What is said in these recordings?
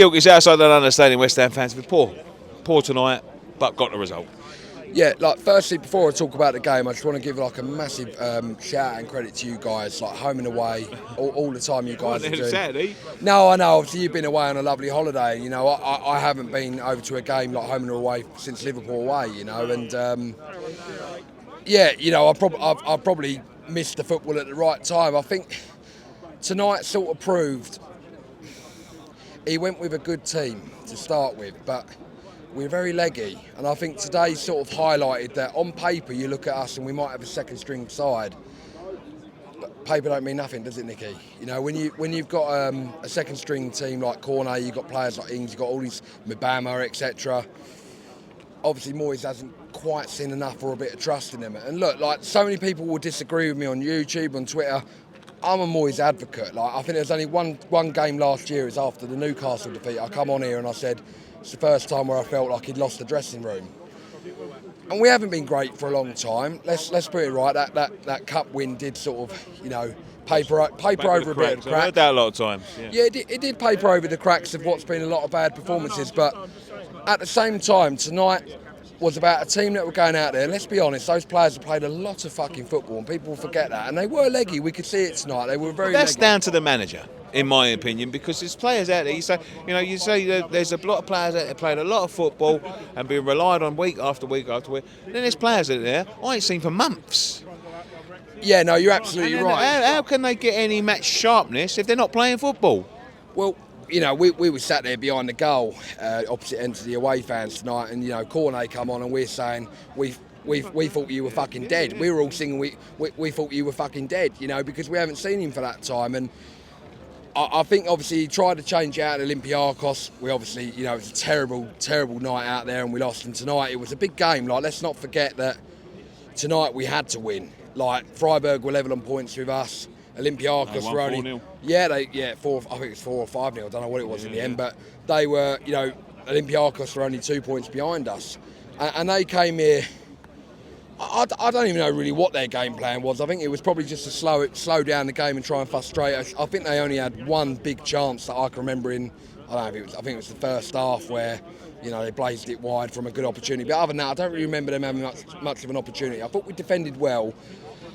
Look, it's outside that understanding West Ham fans were poor tonight, but got the result. Yeah, like firstly, before I talk about the game, I just want to give like a massive shout out and credit to you guys, like home and away, all the time you guys are doing. Saturday. No, I know. Obviously, you've been away on a lovely holiday. You know, I haven't been over to a game like home and away since Liverpool away. You know, and yeah, you know, I probably missed the football at the right time. I think tonight sort of proved he went with a good team to start with, but we're very leggy, and I think today sort of highlighted that on paper you look at us and we might have a second string side, but paper don't mean nothing, does it, Nicky? You know, when you've got a second string team like Cornet, you've got players like Ings, you've got all these Mabama, etc. Obviously Moyes hasn't quite seen enough or a bit of trust in them. And look, like so many people will disagree with me on YouTube, on Twitter. I'm a Moyes advocate. Like I think there's only one game last year, it's after the Newcastle defeat. I come on here and I said it's the first time where I felt like he'd lost the dressing room. And we haven't been great for a long time. Let's put it right. That cup win did sort of, you know, paper over a bit of the cracks. I've heard that a lot of times. Yeah, it did paper over the cracks of what's been a lot of bad performances. But at the same time, tonight was about a team that were going out there. And let's be honest, those players have played a lot of fucking football, and people forget that. And they were leggy. We could see it tonight. They were very. That's leggy. down to the manager, in my opinion, because there's players out there. You say that there's a lot of players out there played a lot of football and been relied on week after week after week. Then there's players out there I ain't seen for months. Yeah, no, you're absolutely And right. How can they get any match sharpness if they're not playing football? Well, you know, we were sat there behind the goal, opposite end to the away fans tonight, and you know, Cornet come on and we're saying we thought you were fucking dead. We were all singing we thought you were fucking dead, you know, because we haven't seen him for that time. And I think obviously he tried to change it out at Olympiacos. We obviously, you know, it was a terrible night out there, and we lost. And tonight it was a big game. Like, let's not forget that tonight we had to win. Like, Freiburg were level on points with us. Olympiacos were only 4-0. I think it's 4 or 5-0. I don't know what it was in the end, but they were, you know, Olympiacos were only 2 points behind us, and they came here. I don't even know really what their game plan was. I think it was probably just to slow down the game and try and frustrate us. I think they only had one big chance that I can remember in. I think it was the first half where, you know, they blazed it wide from a good opportunity. But other than that, I don't really remember them having much of an opportunity. I thought we defended well.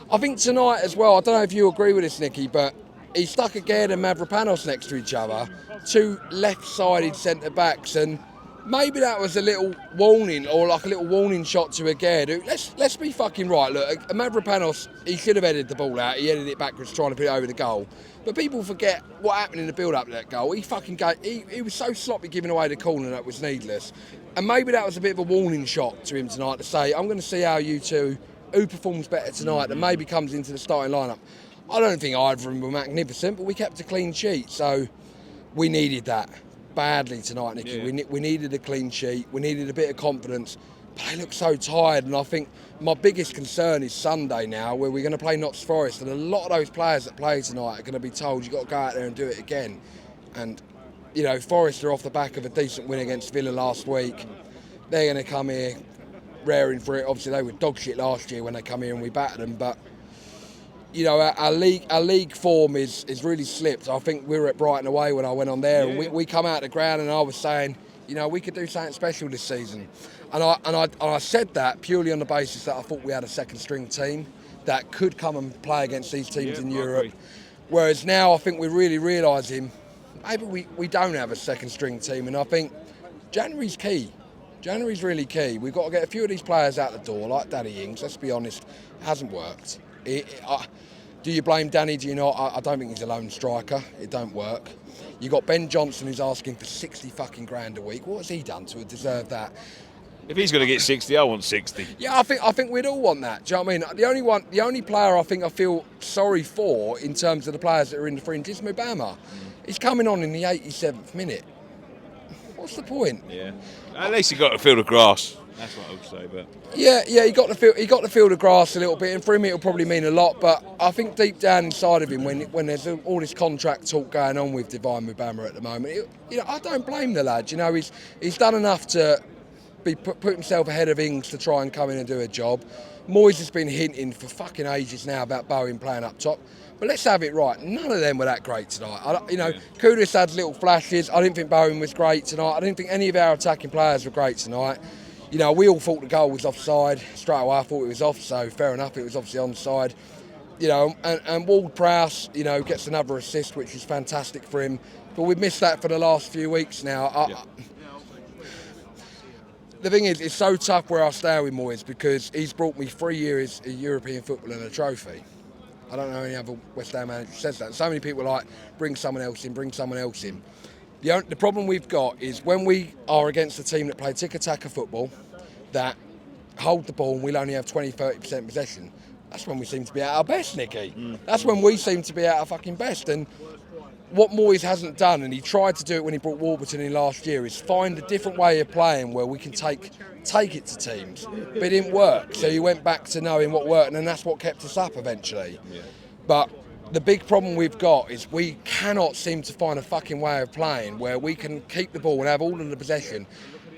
I think tonight as well, I don't know if you agree with this, Nicky, but he stuck Aguerd and Mavropanos next to each other, two left-sided centre-backs, and maybe that was a little warning, or like a little warning shot to Aguerd. Let's be fucking right. Look, Mavropanos, he should have headed the ball out. He headed it backwards trying to put it over the goal. But people forget what happened in the build-up to that goal. He was so sloppy giving away the corner that was needless. And maybe that was a bit of a warning shot to him tonight to say, I'm going to see how you two, who performs better tonight and maybe comes into the starting lineup. I don't think either of them were magnificent, but we kept a clean sheet, so we needed that badly tonight, Nicky. Yeah. We needed a clean sheet, we needed a bit of confidence, but they look so tired, and I think my biggest concern is Sunday now, where we're going to play Notts Forest, and a lot of those players that play tonight are going to be told you've got to go out there and do it again. And, you know, Forest are off the back of a decent win against Villa last week. They're going to come here raring for it. Obviously, they were dog shit last year when they come here and we battered them, but you know, our league form is really slipped. I think we were at Brighton away when I went on there, and we come out the ground, and I was saying, you know, we could do something special this season. And I said that purely on the basis that I thought we had a second string team that could come and play against these teams in Europe. Whereas now I think we're really realising maybe we don't have a second string team, and I think January's key. January's really key. We've got to get a few of these players out the door, like Danny Ings. Let's be honest, it hasn't worked. Do you blame Danny? Do you not? I don't think he's a lone striker. It don't work. You got Ben Johnson who's asking for 60 fucking grand a week. What has he done to deserve that? If he's going to get 60, I want 60. Yeah, I think we'd all want that. Do you know what I mean? The only player I think I feel sorry for in terms of the players that are in the fringe is Mubama. He's coming on in the 87th minute. What's the point? Yeah. At least he got to feel the grass. That's what I would say, but Yeah, he got to feel the grass a little bit, and for him it'll probably mean a lot. But I think deep down inside of him, when there's all this contract talk going on with Divine Mubama at the moment, you know, I don't blame the lad. You know, he's done enough to put himself ahead of Ings to try and come in and do a job. Moyes has been hinting for fucking ages now about Bowen playing up top. But let's have it right. None of them were that great tonight. Kudus had little flashes. I didn't think Bowen was great tonight. I didn't think any of our attacking players were great tonight. We all thought the goal was offside. Straight away I thought it was off, so fair enough, it was obviously onside. And Ward-Prowse, gets another assist, which is fantastic for him. But we've missed that for the last few weeks now. The thing is, it's so tough where I stay with Moyes because he's brought me 3 years of European football and a trophy. I don't know any other West Ham manager who says that. So many people are like, bring someone else in. The problem we've got is when we are against a team that play tiki-taka football, that hold the ball and we'll only have 20-30% possession, that's when we seem to be at our best, Nicky. That's when we seem to be at our fucking best. And what Moyes hasn't done, and he tried to do it when he brought Warburton in last year, is find a different way of playing where we can take it to teams. But it didn't work, so he went back to knowing what worked, and that's what kept us up eventually. Yeah. But the big problem we've got is we cannot seem to find a fucking way of playing where we can keep the ball and have all of the possession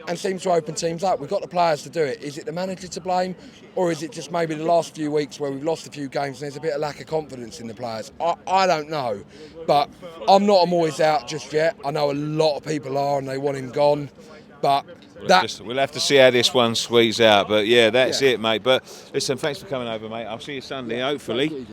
and seem to open teams up. We've got the players to do it. Is it the manager to blame, or is it just maybe the last few weeks where we've lost a few games and there's a bit of lack of confidence in the players? I don't know, but I'm not a Moyes out just yet. I know a lot of people are and they want him gone, but we'll have to see how this one squeezes out. But yeah, that's it, mate. But listen, thanks for coming over, mate. I'll see you Sunday, hopefully.